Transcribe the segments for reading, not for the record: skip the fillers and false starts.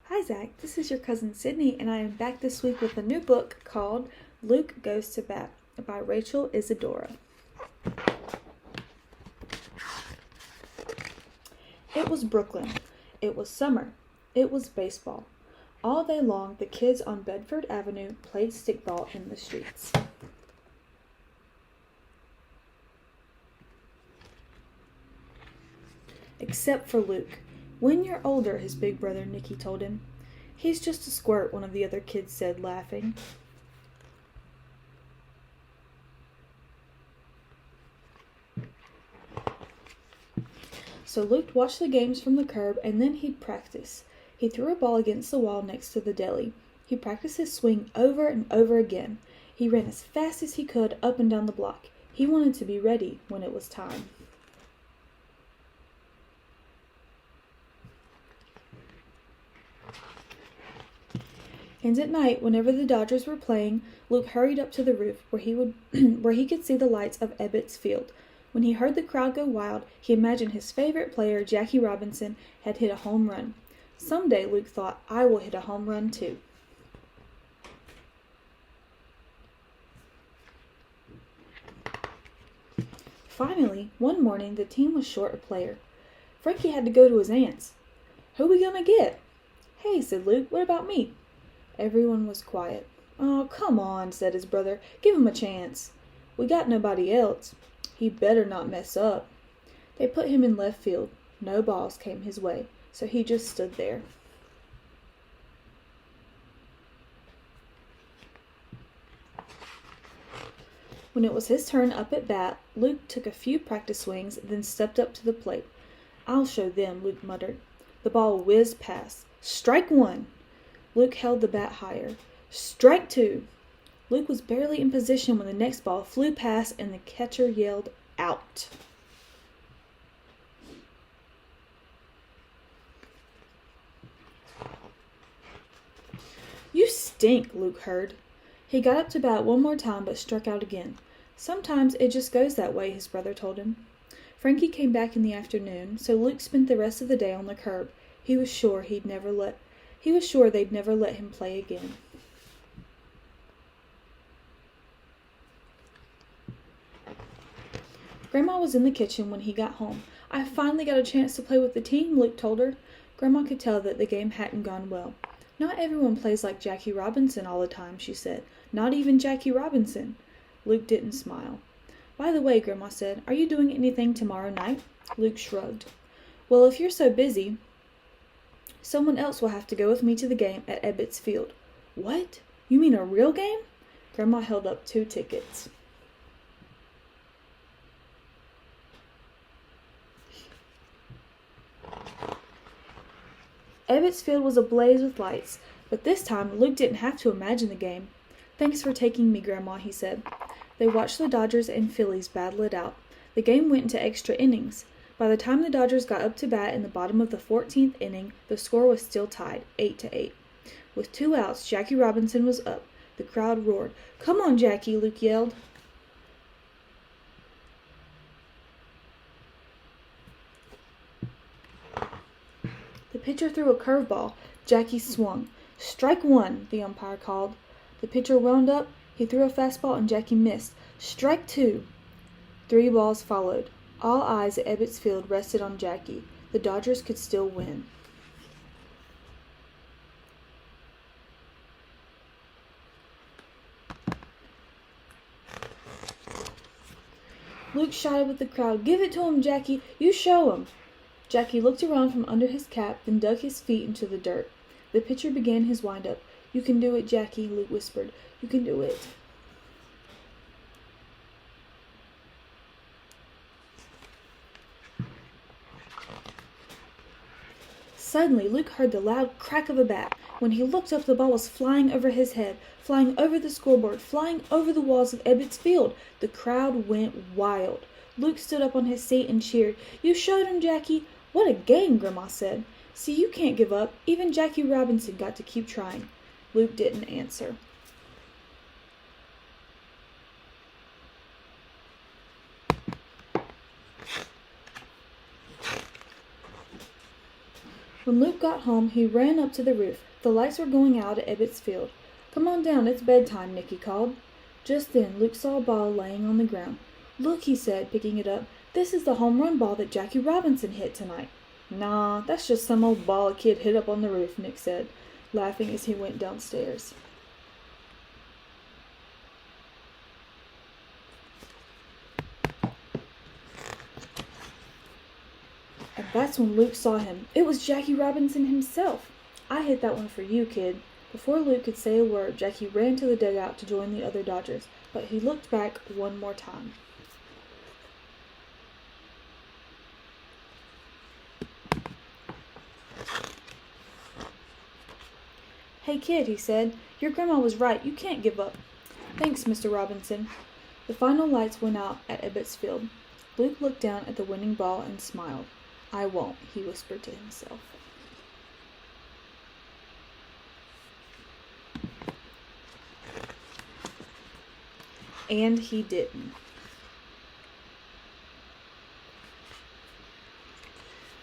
Hi Zach, this is your cousin Sydney, and I am back this week with a new book called Luke Goes to Bat by Rachel Isadora. It was Brooklyn. It was summer. It was baseball. All day long, the kids on Bedford Avenue played stickball in the streets. Except for Luke. When you're older, his big brother Nicky told him. He's just a squirt, one of the other kids said, laughing. So Luke watched the games from the curb, and then he'd practice. He threw a ball against the wall next to the deli. He practiced his swing over and over again. He ran as fast as he could up and down the block. He wanted to be ready when it was time. And at night, whenever the Dodgers were playing, Luke hurried up to the roof where he could see the lights of Ebbets Field. When he heard the crowd go wild, he imagined his favorite player, Jackie Robinson, had hit a home run. Someday, Luke thought, I will hit a home run too. Finally, one morning, the team was short a player. Frankie had to go to his aunt's. Who we gonna get? Hey, said Luke, what about me? Everyone was quiet. Oh, come on, said his brother. Give him a chance. We got nobody else. He better not mess up. They put him in left field. No balls came his way, so he just stood there. When it was his turn up at bat, Luke took a few practice swings, then stepped up to the plate. I'll show them, Luke muttered. The ball whizzed past. Strike one! Luke held the bat higher. Strike two! Luke was barely in position when the next ball flew past and the catcher yelled, out. You stink, Luke heard. He got up to bat one more time but struck out again. Sometimes it just goes that way, his brother told him. Frankie came back in the afternoon, so Luke spent the rest of the day on the curb. He was sure they'd never let him play again. Grandma was in the kitchen when he got home. I finally got a chance to play with the team, Luke told her. Grandma could tell that the game hadn't gone well. Not everyone plays like Jackie Robinson all the time, she said. Not even Jackie Robinson. Luke didn't smile. By the way, Grandma said, are you doing anything tomorrow night? Luke shrugged. Well, if you're so busy, someone else will have to go with me to the game at Ebbets Field. What? You mean a real game? Grandma held up 2 tickets. Ebbets Field was ablaze with lights, but this time Luke didn't have to imagine the game. Thanks for taking me, Grandma, he said. They watched the Dodgers and Phillies battle it out. The game went into extra innings. By the time the Dodgers got up to bat in the bottom of the 14th inning, the score was still tied, 8-8. With 2 outs, Jackie Robinson was up. The crowd roared. Come on, Jackie, Luke yelled. The pitcher threw a curveball. Jackie swung. Strike one, the umpire called. The pitcher wound up. He threw a fastball and Jackie missed. Strike two. 3 balls followed. All eyes at Ebbets Field rested on Jackie. The Dodgers could still win. Luke shouted with the crowd, Give it to him, Jackie! You show him! Jackie looked around from under his cap, then dug his feet into the dirt. The pitcher began his wind-up. You can do it, Jackie, Luke whispered. You can do it. Suddenly, Luke heard the loud crack of a bat. When he looked up, the ball was flying over his head, flying over the scoreboard, flying over the walls of Ebbets Field. The crowd went wild. Luke stood up on his seat and cheered. You showed him, Jackie. What a game, Grandma said. See, you can't give up. Even Jackie Robinson got to keep trying. Luke didn't answer. When Luke got home, he ran up to the roof. The lights were going out at Ebbets Field. "Come on down, it's bedtime," Nicky called. Just then, Luke saw a ball laying on the ground. "Look," he said, picking it up. "This is the home run ball that Jackie Robinson hit tonight." "Nah, that's just some old ball a kid hit up on the roof," Nick said, laughing as he went downstairs. And that's when Luke saw him. It was Jackie Robinson himself. "I hit that one for you, kid." Before Luke could say a word, Jackie ran to the dugout to join the other Dodgers, but he looked back one more time. "Hey, kid," he said, "your grandma was right. You can't give up." "Thanks, Mr. Robinson." The final lights went out at Ebbets Field. Luke looked down at the winning ball and smiled. "I won't," he whispered to himself. And he didn't.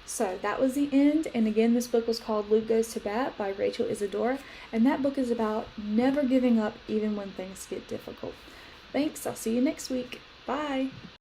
So that was the end, and again, this book was called Luke Goes to Bat by Rachel Isadora, and that book is about never giving up even when things get difficult. Thanks, I'll see you next week. Bye!